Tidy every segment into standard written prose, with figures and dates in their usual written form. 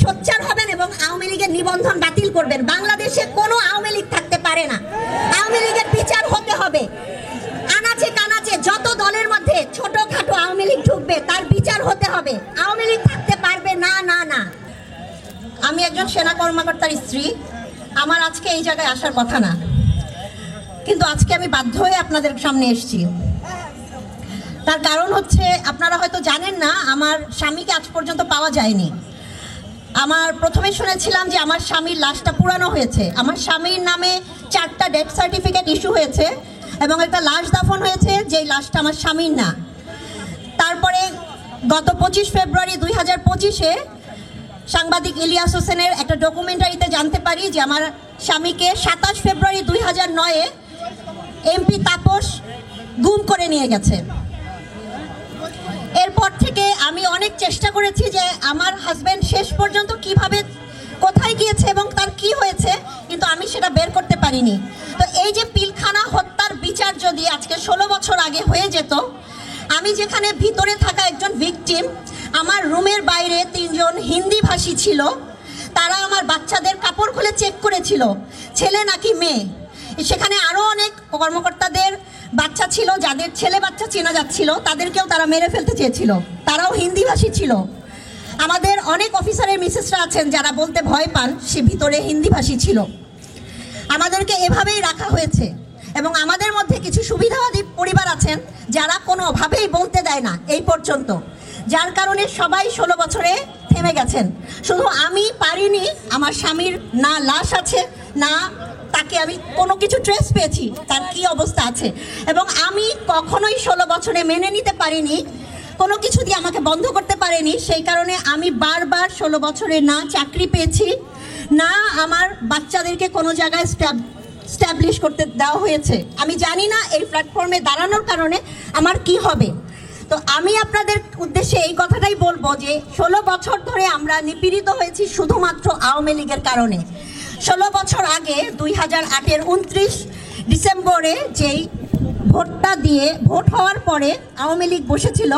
সোচ্চার হবেন এবং আওয়ামী লীগের নিবন্ধন বাতিল করবেন। বাংলাদেশে কোনো আওয়ামী লীগ থাকতে পারে না। আওয়ামী লীগের বিচার হতে হবে। আনাচে কানাচে যত দলের মধ্যে ছোটখাটো আওয়ামী লীগ ঢুকবে তার বিচার হতে হবে। আওয়ামী লীগ থাকতে পারবে না না না। আমি একজন সেনা কর্মকর্তার স্ত্রী, আমার আজকে এই জায়গায় আসার কথা না, কিন্তু আজকে আমি বাধ্য হয়ে আপনাদের সামনে এসেছি। তার কারণ হচ্ছে, আপনারা হয়তো জানেন না, আমার স্বামীকে আজ পর্যন্ত পাওয়া যায়নি। আমার প্রথমে শুনেছিলাম যে আমার স্বামীর লাশটা পুরানো হয়েছে। আমার স্বামীর নামে 4টা ডেথ সার্টিফিকেট ইস্যু হয়েছে এবং একটা লাশ দাফন হয়েছে, যেই লাশটা আমার স্বামীর না। তারপরে গত 25 ফেব্রুয়ারি 2025-এ সাংবাদিক ইলিয়াস হোসেনের একটা ডকুমেন্টারিতে জানতে পারি যে আমার স্বামীকে 27 ফেব্রুয়ারি 2009-এ এমপি তাপস গুম করে নিয়ে গেছে। এরপর থেকে আমি অনেক চেষ্টা করেছি যে আমার হাজব্যান্ড শেষ পর্যন্ত কিভাবে, কোথায় গিয়েছে এবং তার কি হয়েছে, কিন্তু আমি সেটা বের করতে পারিনি। তো এই যে পিলখানা হত্যার বিচার যদি আজকে 16 বছর আগে হয়ে যেত, আমি যেখানে ভিতরে থাকা একজন ভিকটিম, আমার রুমের বাইরে 3 জন হিন্দি ভাষী ছিল, তারা আমার বাচ্চাদের কাপড় খুলে চেক করেছিল ছেলে নাকি মেয়ে। সেখানে আরও অনেক কর্মকর্তাদের বাচ্চা ছিল, যাদের ছেলে বাচ্চা চেনা যাচ্ছিল, তাদেরকেও তারা মেরে ফেলতে চেয়েছিল, তারাও হিন্দি ভাষী ছিল। আমাদের অনেক অফিসারের মিসেসরা আছেন যারা বলতে ভয় পান, সে ভিতরে হিন্দি ভাষী ছিল। আমাদেরকে এভাবেই রাখা হয়েছে এবং আমাদের মধ্যে কিছু সুবিধাবাদী পরিবার আছেন যারা কোনোভাবেই বলতে দেয় না এই পর্যন্ত, যার কারণে সবাই 16 বছরে থেমে গেছেন। শুধু আমি পারিনি, আমার স্বামীর না লাশ আছে, না তাকে আমি কোনো কিছু ট্রেস পেয়েছি তার কি অবস্থা আছে, এবং আমি কখনোই 16 বছরে মেনে নিতে পারিনি, কোনো কিছু দিয়ে আমাকে বন্ধ করতে পারেনি। সেই কারণে আমি বারবার 16 বছরে না চাকরি পেয়েছি, না আমার বাচ্চাদেরকে কোনো জায়গায় স্ট্যাবলিশ করতে দেওয়া হয়েছে। আমি জানি না এই প্ল্যাটফর্মে দাঁড়ানোর কারণে আমার কি হবে। তো আমি আপনাদের উদ্দেশ্যে এই কথাটাই বলবো যে 16 বছর ধরে আমরা নিপীড়িত হয়েছি শুধুমাত্র আওয়ামী লীগের কারণে। 16 বছর আগে 2008-এর 29 ডিসেম্বরে যেই ভোটটা দিয়ে ভোট হওয়ার পরে আওয়ামী লীগ বসেছিল,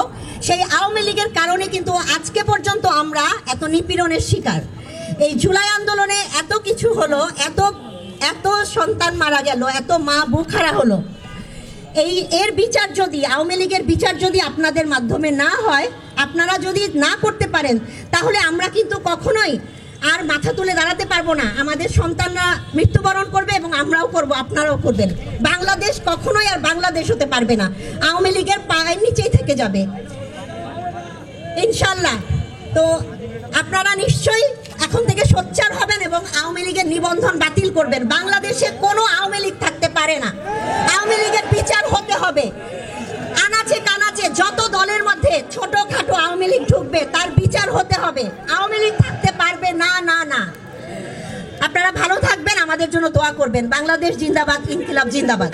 সেই আওয়ামী লীগের কারণে কিন্তু আজকে পর্যন্ত আমরা এত নিপীড়নের শিকার। এই জুলাই আন্দোলনে এত কিছু হলো, এত সন্তান মারা গেল, এত মা বুক হারা হলো। এর বিচার যদি, আওয়ামী লীগের বিচার যদি আপনাদের মাধ্যমে না হয়, আপনারা যদি না করতে পারেন, তাহলে আমরা কিন্তু কখনোই আর মাথা তুলে দাঁড়াতে পারবো না। আমাদের সন্তানরা মৃত্যুবরণ করবে এবং আমরাও করব, আপনারাও করবেন। বাংলাদেশ কখনোই আর বাংলাদেশ হতে পারবে না, আওয়ামী লীগের পায়ের নিচেই থেকে যাবে ইনশাল্লাহ। তো আপনারা নিশ্চয়ই এখন থেকে সোচ্চার হবেন এবং আওয়ামী লীগের নিবন্ধন বাতিল করবেন। বাংলাদেশে কোনো আওয়ামী লীগ থাকতে পারে না। আওয়ামী লীগের বিচার হতে হবে। আনাচে কানাচে যত দলের মধ্যে ছোটখাটো আওয়ামী লীগ ঢুকবে তার বিচার হতে হবে। আওয়ামী লীগ থাকতে পারবে না না না। আপনারা ভালো থাকবেন, আমাদের জন্য দোয়া করবেন। বাংলাদেশ জিন্দাবাদ, ইনকিলাব জিন্দাবাদ।